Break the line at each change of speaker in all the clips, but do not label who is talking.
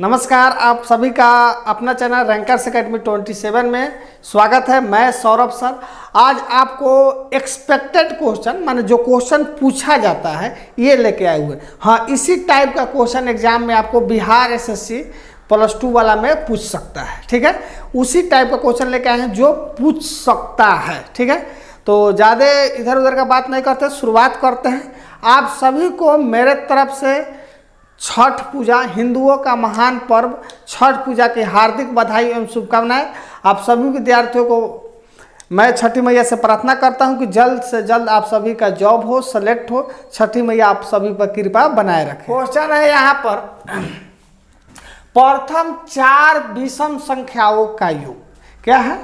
नमस्कार, आप सभी का अपना चैनल रैंकर्स एकेडमी 27 में स्वागत है। मैं सौरभ सर। आज आपको एक्सपेक्टेड क्वेश्चन माने जो क्वेश्चन पूछा जाता है ये लेके आए हुए। हाँ, इसी टाइप का क्वेश्चन एग्जाम में आपको बिहार एसएससी +2 वाला में पूछ सकता है। ठीक है, उसी टाइप का क्वेश्चन लेके आए हैं जो पूछ सकता है। ठीक है, तो ज़्यादा इधर उधर का बात नहीं करते, शुरुआत करते हैं। आप सभी को मेरे तरफ से छठ पूजा, हिंदुओं का महान पर्व छठ पूजा की हार्दिक बधाई एवं शुभकामनाएं। आप सभी विद्यार्थियों को मैं छठी मैया से प्रार्थना करता हूं कि जल्द से जल्द आप सभी का जॉब हो, सेलेक्ट हो। छठी मैया आप सभी पर कृपा बनाए रखें। क्वेश्चन है यहाँ पर, प्रथम 4 विषम संख्याओं का योग क्या है?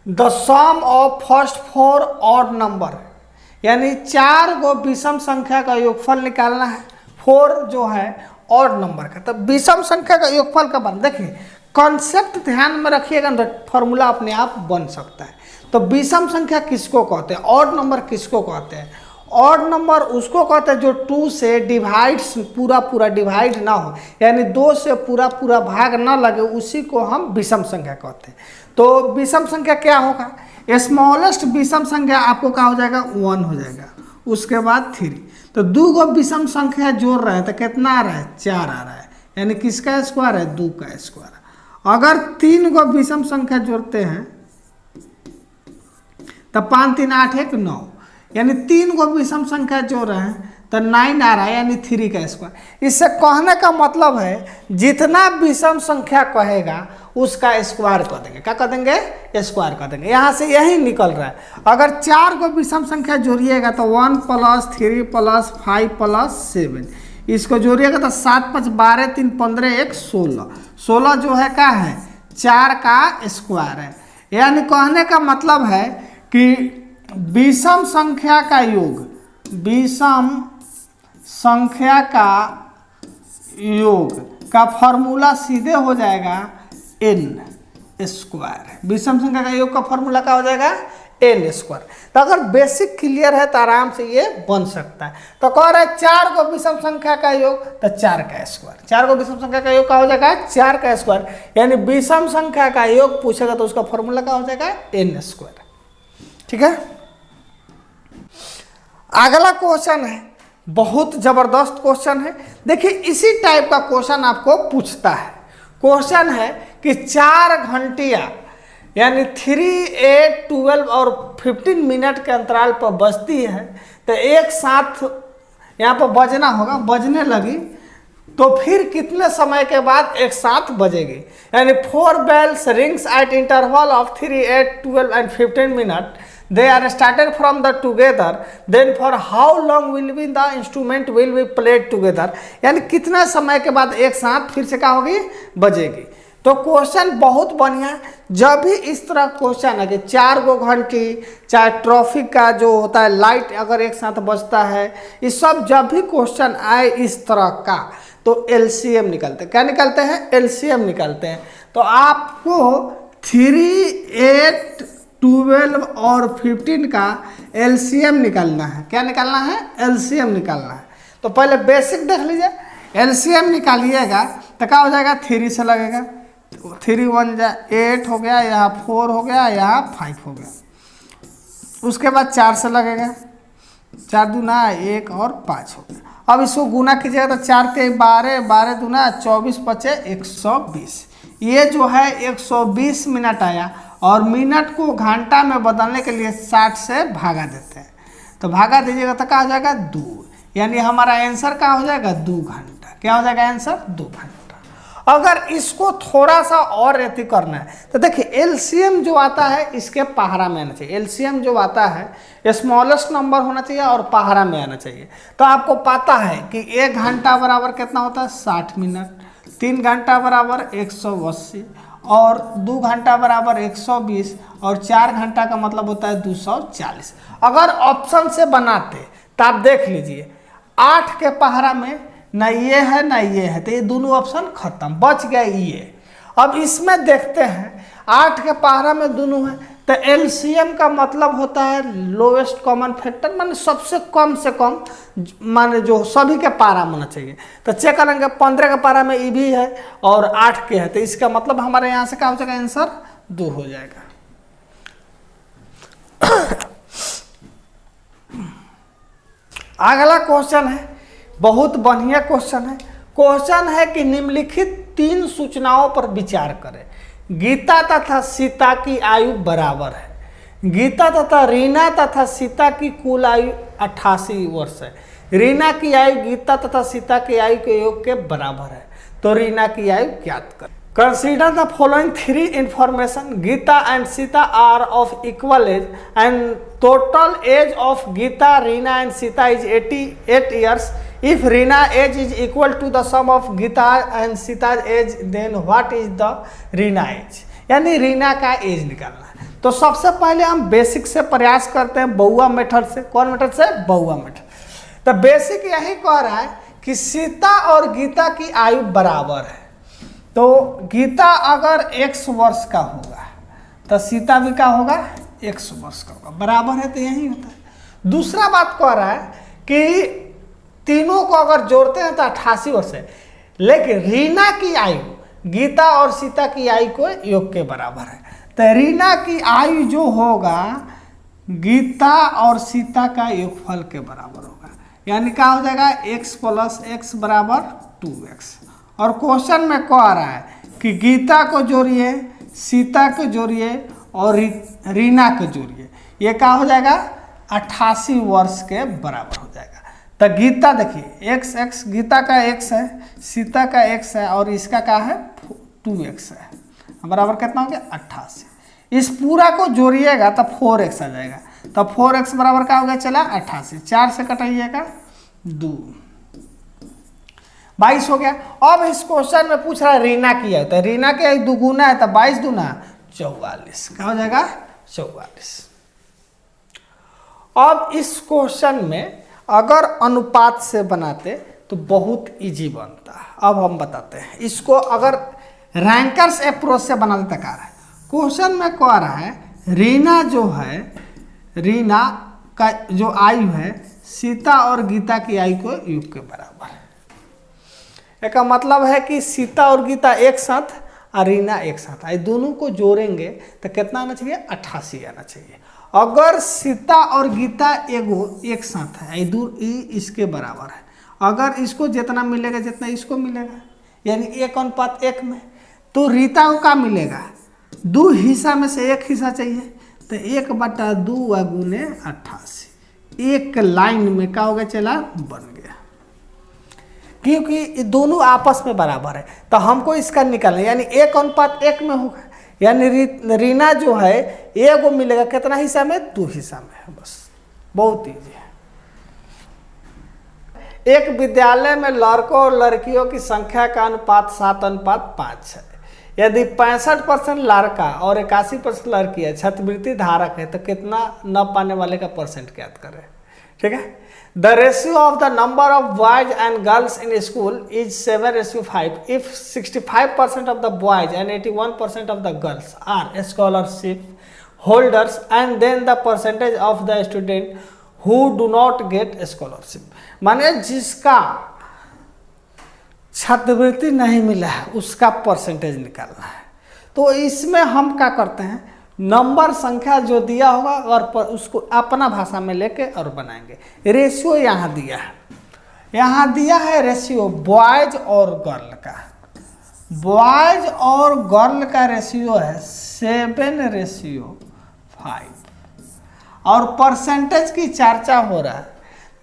The sum of first 4 odd number, यानी 4 गो विषम संख्या का योगफल निकालना है। 4 जो है ऑड नंबर का, तो विषम संख्या का योगफल का बन, देखिए कॉन्सेप्ट ध्यान में रखिएगा ना, फॉर्मूला अपने आप बन सकता है। तो विषम संख्या किसको कहते हैं, ऑड नंबर किसको कहते हैं? ऑड नंबर उसको कहते हैं जो 2 से डिवाइड्स पूरा डिवाइड ना हो, यानी 2 से पूरा भाग ना लगे, उसी को हम विषम संख्या कहते हैं। तो विषम संख्या क्या होगा? स्मॉलेस्ट विषम संख्या आपको क्या हो जाएगा? 1 हो जाएगा। उसके बाद 3। तो 2 गो विषम संख्या जोड़ रहे हैं तो कितना आ रहा है? 4 आ रहा है, यानी किसका स्क्वायर है? 2 का स्क्वायर। अगर 3 गो विषम संख्या जोड़ते हैं तो 5 3 8 1 9, यानी 3 गो विषम संख्या जोड़ रहे हैं तो 9 आ रहा है, यानी 3 का स्क्वायर। इससे कहने का मतलब है जितना विषम संख्या कहेगा उसका स्क्वायर कर देंगे। क्या कर देंगे? स्क्वायर कर देंगे। यहाँ से यही निकल रहा है। अगर 4 को विषम संख्या जोड़िएगा तो 1 + 3 + 5 + 7, इसको जोड़िएगा तो 7 5 12 3 15 1 16। 16 जो है क्या है? 4 का स्क्वायर है। यानी कहने का मतलब है कि विषम संख्या का योग, विषम संख्या का योग का फॉर्मूला सीधे हो जाएगा n स्क्वायर। विषम संख्या का योग का फॉर्मूला क्या हो जाएगा? n square. तो अगर बेसिक क्लियर है तो आराम से ये बन सकता है। तो कह रहे हैं 4 को विषम संख्या का योग तो 4 का स्क्वायर। 4 को विषम संख्या का योग क्या हो जाएगा? 4 का स्क्वायर। यानी विषम संख्या का योग पूछेगा तो उसका फॉर्मूला क्या हो जाएगा? n square. ठीक है, अगला क्वेश्चन है, बहुत जबरदस्त क्वेश्चन है। देखिए इसी टाइप का क्वेश्चन आपको पूछता है। क्वेश्चन है कि 4 घंटियां यानी 3, 8, 12 और 15 मिनट के अंतराल पर बजती है, तो एक साथ यहाँ पर बजना होगा, बजने लगी तो फिर कितने समय के बाद एक साथ बजेगी? यानी 4 bells rings at interval of 3, 8, 12 and 15 minutes. They are started from the together. Then for how long will be the instrument will be played together? यानी कितना समय के बाद एक साथ फिर से क्या होगी? बजेगी। तो क्वेश्चन बहुत बढ़िया है। जब भी इस तरह क्वेश्चन है कि 4 गो घंटी, चाहे ट्रैफिक का जो होता है लाइट अगर एक साथ बजता है, ये सब जब भी क्वेश्चन आए इस तरह का तो LCM निकलते हैं। क्या निकलते हैं? LCM निकलते हैं। तो आपको 3, 8, 12 और 15 का LCM निकालना है। क्या निकालना है? LCM निकालना है। तो पहले बेसिक देख लीजिए। LCM निकालिएगा तो क्या हो जाएगा? 3 से लगेगा, 3 1 जा 8 हो गया, यहाँ 4 हो गया, यहाँ 5 हो गया। उसके बाद 4 से लगेगा, 4 दूना 1 और 5 हो गया। अब इसको गुना कीजिएगा तो 4 के 12, 12 दूना 24 × 120। ये जो है 120 मिनट आया, और मिनट को घंटा में बदलने के लिए 60 से भागा देते हैं। तो भागा दीजिएगा तो क्या हो जाएगा? 2, यानी हमारा आंसर क्या हो जाएगा? 2 घंटा। क्या हो जाएगा आंसर? 2 घंटा। अगर इसको थोड़ा सा और रेती करना है तो देखिए LCM जो आता है इसके पहाड़ा में आना चाहिए। LCM जो आता है स्मॉलेस्ट नंबर होना चाहिए और पहाड़ा में आना चाहिए। तो आपको पता है कि 1 घंटा बराबर कितना होता है? 60 मिनट। 3 घंटा बराबर 180, और 2 घंटा बराबर 120, और 4 घंटा का मतलब होता है 240। अगर ऑप्शन से बनाते तो आप देख लीजिए 8 के पहाड़ा में ना ये है ना ये है, तो ये दोनों ऑप्शन खत्म, बच गए ये। अब इसमें देखते हैं 8 के पहाड़ा में दोनों है तो एलसीएम का मतलब होता है लोएस्ट कॉमन फैक्टर, माने सबसे कम से कम, माने जो सभी के पारा में होना चाहिए। तो चेक करेंगे 15 के पारा में ई भी है और 8 के है, तो इसका मतलब हमारे यहाँ से क्या हो जाएगा, आंसर 2 हो जाएगा। अगला क्वेश्चन है, बहुत बढ़िया क्वेश्चन है। क्वेश्चन है कि निम्नलिखित 3 सूचनाओं पर विचार करें। गीता तथा सीता की आयु बराबर है। गीता तथा रीना तथा सीता की कुल आयु 88 वर्ष है। रीना की आयु गीता तथा सीता की आयु के योग के बराबर है, तो रीना की आयु ज्ञात करें। Consider the following 3 information. Geeta and Sita are of equal age and total age of Geeta, Reena and Sita is 88 years. If Reena age is equal to the sum of Geeta and Sita's age, then what is the Reena age? यानी रीना का as निकालना है। तो सबसे पहले हम basic से प्रयास करते हैं, बउआ मेथड से। कौन मेथड से? बउआ मेथड। तो बेसिक यही कह रहा है कि सीता और गीता की आयु बराबर है। तो गीता अगर x वर्ष का होगा तो सीता भी क्या होगा, x वर्ष का होगा, बराबर है, तो यही होता है। दूसरा बात कह रहा है कि तीनों को अगर जोड़ते हैं तो 88 वर्ष है, लेकिन रीना की आयु गीता और सीता की आयु को योग के बराबर है। तो रीना की आयु जो होगा गीता और सीता का योगफल के बराबर होगा, यानी क्या हो जाएगा, x + x बराबर 2x। और क्वेश्चन में कह रहा है कि गीता को जोड़िए, सीता को जोड़िए और रीना को जोड़िए, ये क्या हो जाएगा, 88 वर्ष के बराबर हो जाएगा। तो गीता देखिए x गीता का x है, सीता का x है और इसका क्या है 2x है, बराबर कितना हो गया 88। इस पूरा को जोड़िएगा तो 4x आ जाएगा। तो 4x बराबर क्या हो गया, चला 88, 4 से कटाइएगा 2, 22 हो गया। अब इस क्वेश्चन में पूछ रहा है रीना की है, तो रीना के 2 गुना है तो 22 दूना 44, क्या हो जाएगा 44। अब इस क्वेश्चन में अगर अनुपात से बनाते तो बहुत इजी बनता। अब हम बताते हैं इसको, अगर रैंकर्स अप्रोच से बनाते तक आ रहा है। क्वेश्चन में कह रहा है रीना जो है, रीना का जो आयु है सीता और गीता की आयु को योग के बराबर है। इसका मतलब है कि सीता और गीता एक साथ और रीना एक साथ आए, दोनों को जोड़ेंगे तो कितना आना चाहिए, 88 आना चाहिए। अगर सीता और गीता एक साथ है, इसके बराबर है, अगर इसको जितना मिलेगा जितना इसको मिलेगा, यानी 1:1 में, तो रीता को क्या मिलेगा, 2 हिस्सा में से 1 हिस्सा चाहिए, तो 1/2 गुने 88, एक लाइन में क्या होगा, चला बन गया, क्योंकि दोनों आपस में बराबर है। तो हमको इसका निकालना, यानी 1:1 में होगा, यानी रीना जो है एगो मिलेगा कितना हिस्सा में, 2 हिस्सा में है, बस बहुत ईजी है। एक विद्यालय में लड़कों और लड़कियों की संख्या का अनुपात 7:5 है। यदि 65% लड़का और 81% लड़की है, छात्रवृत्ति धारक है, तो कितना न पाने वाले का परसेंट ज्ञात करें। ठीक है, the ratio of the number of boys and girls in school is 7:5 if 65% of the boys and 81% of the girls are scholarship holders and then the percentage of the student who do not get scholarship. माने जिसका छात्रवृत्ति नहीं मिला है उसका percentage निकालना है। तो इसमें हम क्या करते हैं, नंबर संख्या जो दिया होगा और उसको अपना भाषा में लेके और बनाएंगे। रेशियो यहाँ दिया है, यहाँ दिया है रेशियो बॉयज और गर्ल का। बॉयज और गर्ल का रेशियो है 7:5 और परसेंटेज की चर्चा हो रहा है,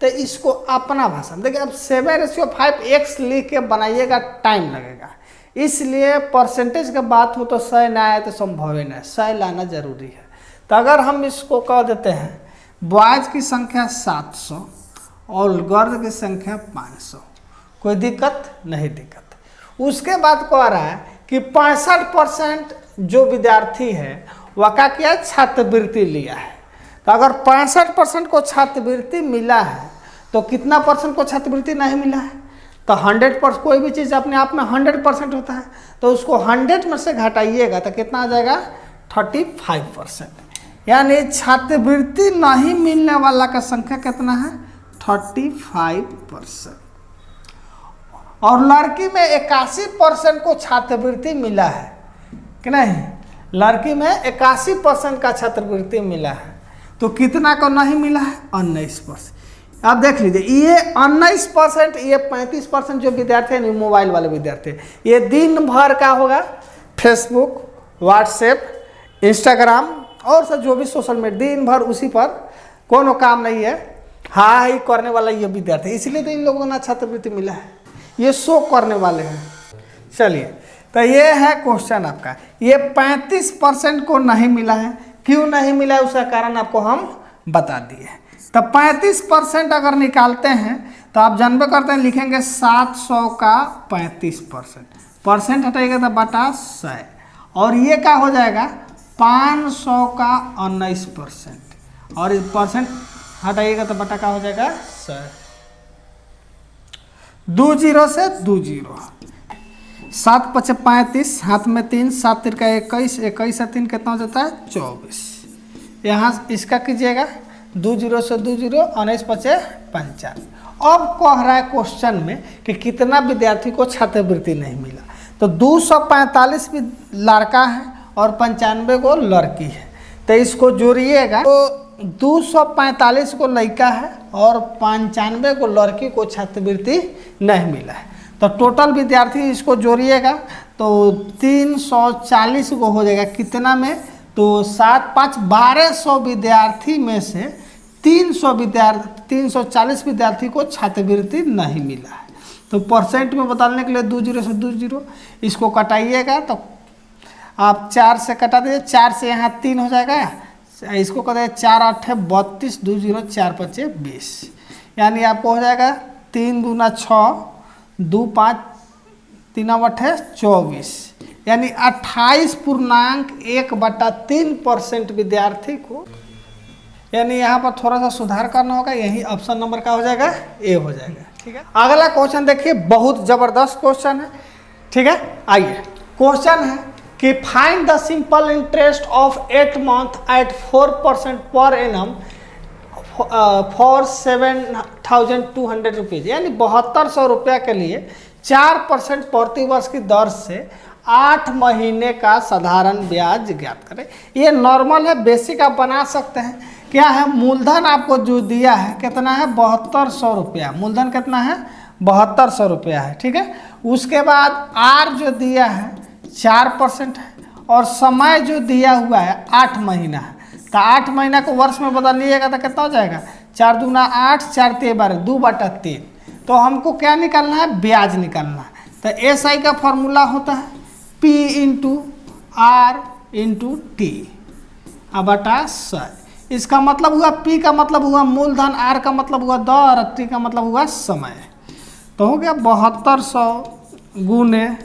तो इसको अपना भाषा में देखिए। अब 7:5 x लिख के बनाइएगा, टाइम लगेगा, इसलिए परसेंटेज का बात हो तो 100 ना आए तो संभव ही नहीं, 100 लाना जरूरी है। तो अगर हम इसको कह देते हैं बॉयज की संख्या 700 और गर्ल की संख्या 500, कोई दिक्कत नहीं दिक्कत। उसके बाद कह रहा है कि 65% जो विद्यार्थी है वह क्या किया, छात्रवृत्ति लिया है। तो अगर 65% को छात्रवृत्ति मिला है तो कितना परसेंट को छात्रवृत्ति नहीं मिला है, तो 100%। कोई भी चीज़ अपने आप में 100% होता है, तो उसको 100 में से घटाइएगा तो कितना आ जाएगा, 35%। यानी छात्रवृत्ति नहीं मिलने वाला का संख्या कितना है 35%। और लड़की में 81% को छात्रवृत्ति मिला है कि नहीं, लड़की में 81% का छात्रवृत्ति मिला है। तो कितना को नहीं मिला है 19%। अब देख लीजिए ये 19%, ये 35% जो विद्यार्थी हैं मोबाइल वाले विद्यार्थी, ये दिन भर का होगा फेसबुक, व्हाट्सएप, इंस्टाग्राम और सब जो भी सोशल मीडिया, दिन भर उसी पर कोनो काम नहीं है, हाई करने वाला ये विद्यार्थी, इसलिए तो इन लोगों को ना छात्रवृत्ति मिला है, ये शो करने वाले हैं। चलिए तो ये है क्वेश्चन आपका, ये 35% को नहीं मिला है, क्यों नहीं मिला है उसका कारण आपको हम बता दिए। तो 35% अगर निकालते हैं तो आप जानबे करते हैं, लिखेंगे 700 का 35%, परसेंट हटाइएगा तो बटा 100, और ये क्या हो जाएगा 500 का 19%, और परसेंट हटाइएगा तो बटा क्या हो जाएगा 100। 2 0 से 2 0, 7 5 35, हाथ में 3, 7 3 का 21, 21 से 3 कितना हो जाता है 24। यहाँ इसका कीजिएगा 2 0 से 2 0, 19 5 55। अब कह रहा है क्वेश्चन में कि कितना विद्यार्थी को छात्रवृत्ति नहीं मिला, तो 245 भी लड़का है और 95 को लड़की है, तो इसको जोड़िएगा तो 245 को लड़का है और 95 को लड़की को छात्रवृत्ति नहीं मिला है। तो टोटल विद्यार्थी इसको जोड़िएगा तो 340 को हो जाएगा कितना में, तो 7 5 1200 विद्यार्थी में से 340 विद्यार्थी को छात्रवृत्ति नहीं मिला है। तो परसेंट में बदलने के लिए 2 0 से 2 0 इसको कटाइएगा, तो आप 4 से कटा दीजिए, 4 से यहाँ 3 हो जाएगा, इसको कर देंगे 4 8 32, 2 0 4 5 20, यानी आपको हो जाएगा 3 दूना 6, 2 5 3 8 24, यानी 28.1/3% विद्यार्थी को, यानी यहाँ पर थोड़ा सा सुधार करना होगा, यही ऑप्शन नंबर का हो जाएगा ए हो जाएगा। ठीक है, अगला क्वेश्चन देखिए, बहुत जबरदस्त क्वेश्चन है। ठीक है, आइए क्वेश्चन है कि find the simple interest of 8 month at 4% per annum for 7,200 rupees, यानी 7200 रुपया के लिए 4% प्रति वर्ष की दर से 8 महीने का साधारण ब्याज ज्ञात करें। ये नॉर्मल है, बेसिक आप बना सकते हैं। क्या है, मूलधन आपको जो दिया है कितना है 7200 रुपया, मूलधन कितना है 7200 रुपया है। ठीक है, उसके बाद आर जो दिया है 4% है, और समय जो दिया हुआ है 8 महीना है, तो 8 महीना को वर्ष में बदलिएगा तो कितना हो जाएगा 4 दूना 8, 4 3 12, 2/3। तो हमको क्या निकालना है, ब्याज निकालना है। तो एसआई का फॉर्मूला होता है P × R × T बटा 100। इसका मतलब हुआ P का मतलब हुआ मूलधन, R का मतलब हुआ दर, T का मतलब हुआ समय। तो हो गया 7200 गुने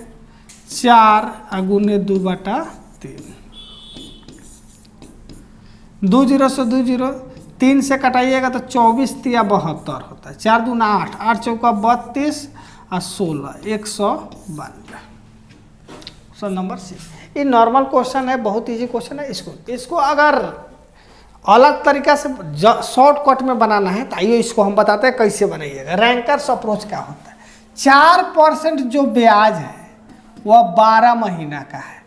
4 गुने 2/3, 2 0 से 2 0, 3 से कटाइएगा तो 24 3 72 होता है, 4 दूना 8, 8 चौका 32 और 16 192। क्वेश्चन नंबर 6, ये नॉर्मल क्वेश्चन है, बहुत इजी क्वेश्चन है। इसको अगर अलग तरीका से शॉर्टकट में बनाना है तो आइए इसको हम बताते हैं कैसे बनाइएगा। रैंकर्स अप्रोच क्या होता है, 4% जो ब्याज है वह 12 महीना का है,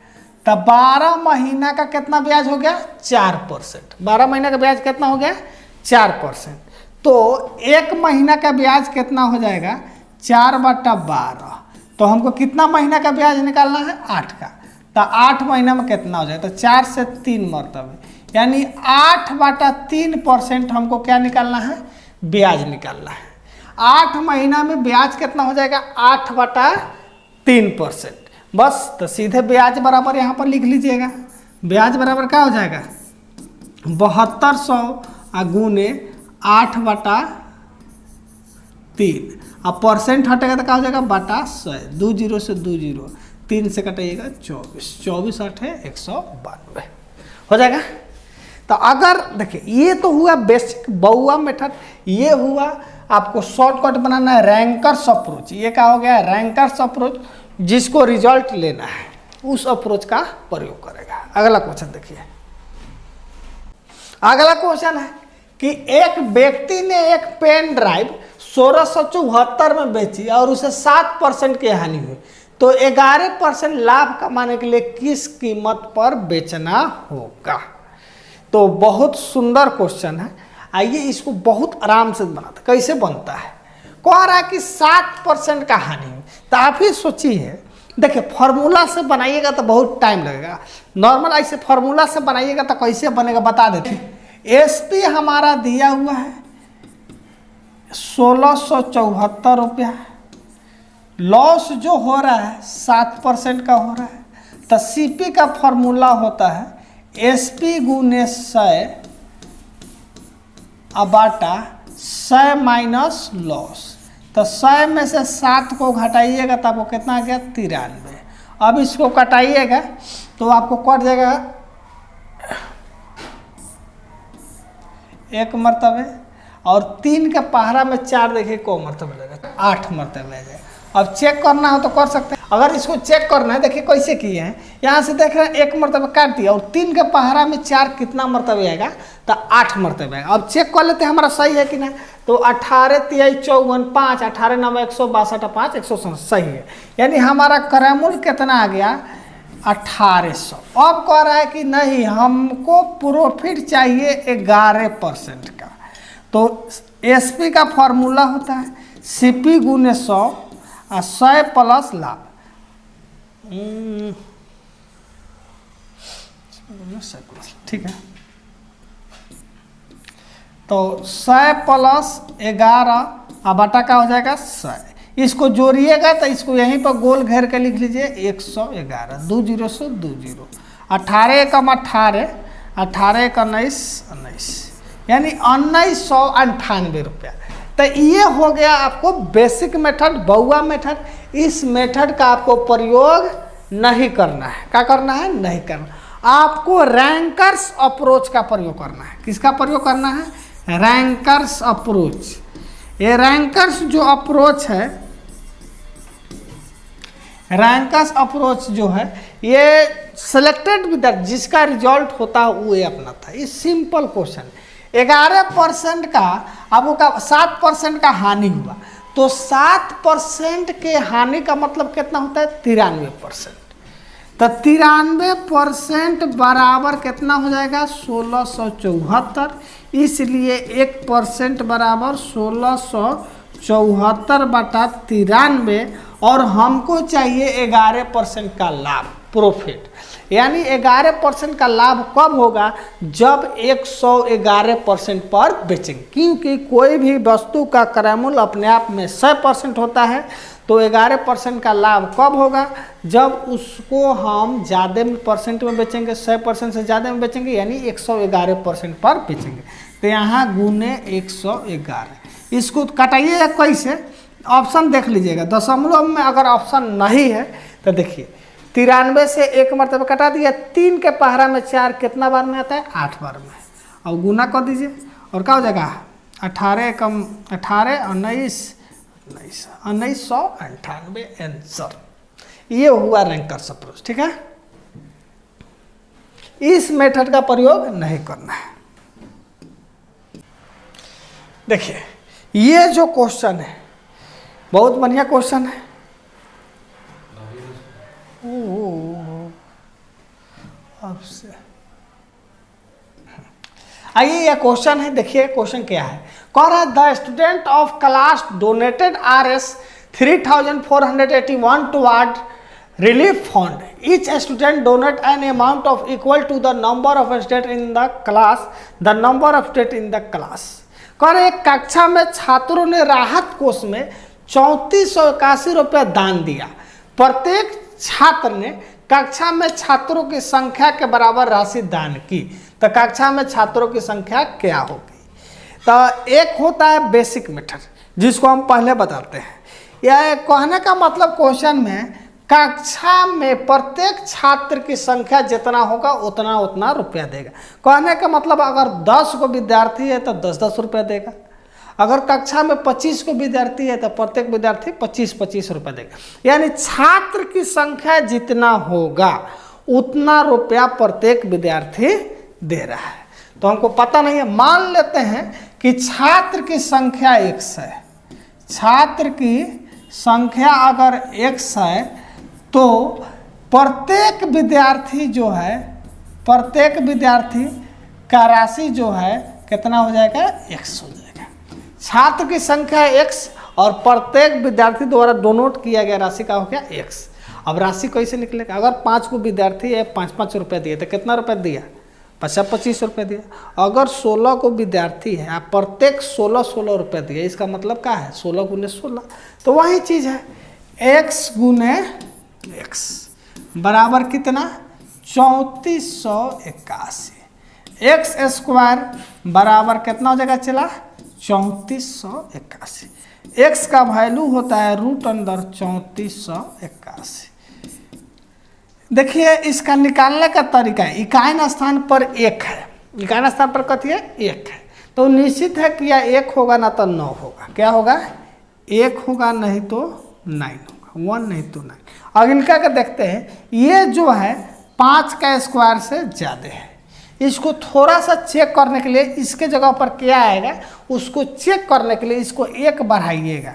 तो 12 महीना का कितना ब्याज हो गया 4%, 12 महीना का ब्याज कितना हो गया 4%, तो 1 महीना का ब्याज कितना हो जाएगा 4/12। तो हमको कितना महीना का ब्याज निकालना है 8 का, तो 8 महीना में कितना हो जाएगा, तो 4 से 3 मरतबे, यानी 8/3% हमको क्या निकालना है, ब्याज निकालना है। 8 महीना में ब्याज कितना हो जाएगा 8/3%। बस तो सीधे ब्याज बराबर यहाँ पर लिख लीजिएगा, ब्याज बराबर क्या हो जाएगा 7200 गुने 8/3, अब परसेंट हटेगा तो क्या हो जाएगा बटा 100, 2 0 से 2 0, 3 से कटाइएगा 24, 24 8 192 हो जाएगा। तो अगर देखिए ये तो हुआ बेसिक बउआ मेथड, ये हुआ आपको शॉर्टकट बनाना है रैंकर्स अप्रोच। ये क्या हो गया रैंकर्स अप्रोच, जिसको रिजल्ट लेना है उस अप्रोच का प्रयोग करेगा। अगला क्वेश्चन देखिए, अगला क्वेश्चन है कि एक व्यक्ति ने एक पेन ड्राइव 1674 में बेची और उसे 7% की हानि हुई, तो 11% लाभ कमाने के लिए किस कीमत पर बेचना होगा। तो बहुत सुंदर क्वेश्चन है, आइए इसको बहुत आराम से बनाते। कैसे बनता है, कह रहा है कि 7% का हानि हुई, तो आप ही सोचिए, देखिए फॉर्मूला से बनाइएगा तो बहुत टाइम लगेगा, नॉर्मल ऐसे फॉर्मूला से बनाइएगा तो कैसे बनेगा बता देते हैं। एसपी हमारा दिया हुआ है 1674 रुपया, लॉस जो हो रहा है 7% का हो रहा है, तो सीपी का फॉर्मूला होता है एसपी गुने 100 अबाटा 100 माइनस लॉस। तो 100 में से 7 को घटाइएगा तो आपको कितना आ गया 93। अब इसको कटाइएगा तो आपको कट जाएगा 1 मरतबे, और 3 के पहाड़ा में 4 देखिए को मरतबे लगेगा, 8 मरतबे आ जाएगा। अब चेक करना हो तो कर सकते हैं। अगर इसको चेक करना है, देखिए कैसे किए हैं, यहाँ से देख रहे हैं 1 मरतबे काट दिया और 3 के पहाड़ा में 4 कितना मरतबे आएगा, तो 8 मरतबे आएगा। अब चेक कर लेते हैं हमारा सही है कि नहीं। तो 18 3 54 5 18 9 162 5 167 सही है, यानी हमारा क्रयमूल्य कितना आ गया 1800। अब कह रहा है कि नहीं हमको प्रॉफिट चाहिए 11% का, तो एसपी का फॉर्मूला होता है सीपी गुने 100 और 100 प्लस लाभ। ठीक है, तो 100 प्लस 11 अब बटा का हो जाएगा 100। इसको जोड़िएगा तो इसको यहीं पर गोल घेर के लिख लीजिए 111, 2 0 से 2 0, 18 कम 18, 18 एक 19 19, यानी 1998 रुपया। तो ये हो गया आपको बेसिक मेथड, बउआ मेथड। इस मेथड का आपको प्रयोग नहीं करना है। क्या करना है, नहीं करना, आपको रैंकर्स अप्रोच का प्रयोग करना है। किसका प्रयोग करना है, रैंकर्स अप्रोच। ये रैंकर्स जो अप्रोच है, रैंकर्स अप्रोच जो है, ये सिलेक्टेड विद्यार्थी जिसका रिजल्ट होता है वो ये अपना था। ये सिंपल क्वेश्चन, 11% का अब का 7% का हानि हुआ, तो 7% के हानि का मतलब कितना होता है 93%। तो 93% बराबर कितना हो जाएगा 1674, इसलिए 1% बराबर 1674 बटा 93, और हमको चाहिए 11% का लाभ प्रॉफिट। यानी 11% का लाभ कब होगा, जब 111% पर बेचेंगे, क्योंकि कोई भी वस्तु का क्रयमूल्य अपने आप में 100% होता है। तो 11% का लाभ कब होगा, जब उसको हम ज़्यादा परसेंट में बेचेंगे, 100% से ज़्यादा में बेचेंगे, यानी 111% पर बेचेंगे। तो यहाँ गुने 111, इसको कटाइएगा कैसे, ऑप्शन देख लीजिएगा। दशमलव में अगर ऑप्शन नहीं है तो देखिए 93 से 1 मरतबा कटा दिया, 3 के पहाड़ा में 4 कितना बार में आता है 8 बार में, और गुना कर दीजिए और क्या हो जाएगा 18 कम 18 19 1998 आंसर। ये हुआ रैंकर्स अप्रोच। ठीक है, इस मेथड का प्रयोग नहीं करना है। देखिए ये जो क्वेश्चन है बहुत बढ़िया क्वेश्चन है। अब से आइए यह क्वेश्चन है, देखिए क्वेश्चन क्या है। कह रहा है the student of class donated Rs 3481 toward relief fund. Each student donate an amount of equal to the number of student in the class, the number of student in the class. कह रहे एक कक्षा में छात्रों ने राहत कोष में 3481 रुपया दान दिया। प्रत्येक छात्र ने कक्षा में छात्रों की संख्या के बराबर राशि दान की, तो कक्षा में छात्रों की संख्या क्या होगी। तो एक होता है बेसिक मेथड जिसको हम पहले बताते हैं। यह कहने का मतलब क्वेश्चन में कक्षा में प्रत्येक छात्र की संख्या जितना होगा उतना उतना रुपया देगा। कहने का मतलब अगर 10 को विद्यार्थी है तो 10-10 रुपया देगा, अगर कक्षा में 25 को विद्यार्थी है तो प्रत्येक विद्यार्थी 25-25 रुपये देगा। यानी छात्र की संख्या जितना होगा उतना रुपया प्रत्येक विद्यार्थी दे रहा है। तो हमको पता नहीं है। मान लेते हैं कि छात्र की संख्या x है, छात्र की संख्या अगर x है तो प्रत्येक विद्यार्थी जो है, प्रत्येक विद्यार्थी का राशि जो है कितना हो जाएगा, x हो जाएगा। छात्र की संख्या x और प्रत्येक विद्यार्थी द्वारा डोनेट किया गया राशि का हो गया x। अब राशि कैसे निकलेगा? अगर 5 को विद्यार्थी है 5-5 रुपये दिए तो कितना रुपये दिया, 25 रुपये दिया। अगर 16 को विद्यार्थी है आप प्रत्येक 16 रुपये दिए, इसका मतलब क्या है, 16 गुने 16। तो वही चीज़ है, x गुने x बराबर कितना, 3481। एक्स स्क्वायर बराबर कितना हो जाएगा, चला 3481। x का वैल्यू होता है √3481। देखिए इसका निकालने का तरीका है, इकाई स्थान पर 1 है, इकाई स्थान पर कथी है, 1 है, तो निश्चित है कि या 1 होगा ना तो 9 होगा। क्या होगा, 1 होगा नहीं तो 9 होगा, 1 नहीं तो 9। अब इनका का देखते हैं, ये जो है 5 का स्क्वायर से ज़्यादा है। इसको थोड़ा सा चेक करने के लिए इसके जगह पर क्या आएगा, उसको चेक करने के लिए इसको 1 बढ़ाइएगा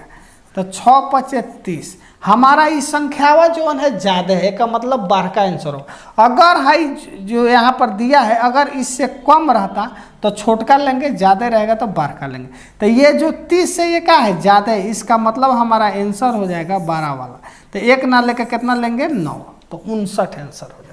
तो 6×5 = 30। हमारा ये संख्यावा जो है ज़्यादा है, का मतलब बाहर का आंसर हो। अगर हाई जो यहाँ पर दिया है अगर इससे कम रहता तो छोटका लेंगे, ज़्यादा रहेगा तो बाहर का लेंगे। तो ये जो 30 से ये क्या है, ज़्यादा है, इसका मतलब हमारा आंसर हो जाएगा 12 वाला। तो 1 ना लेकर कितना लेंगे, 9, तो 59 आंसर हो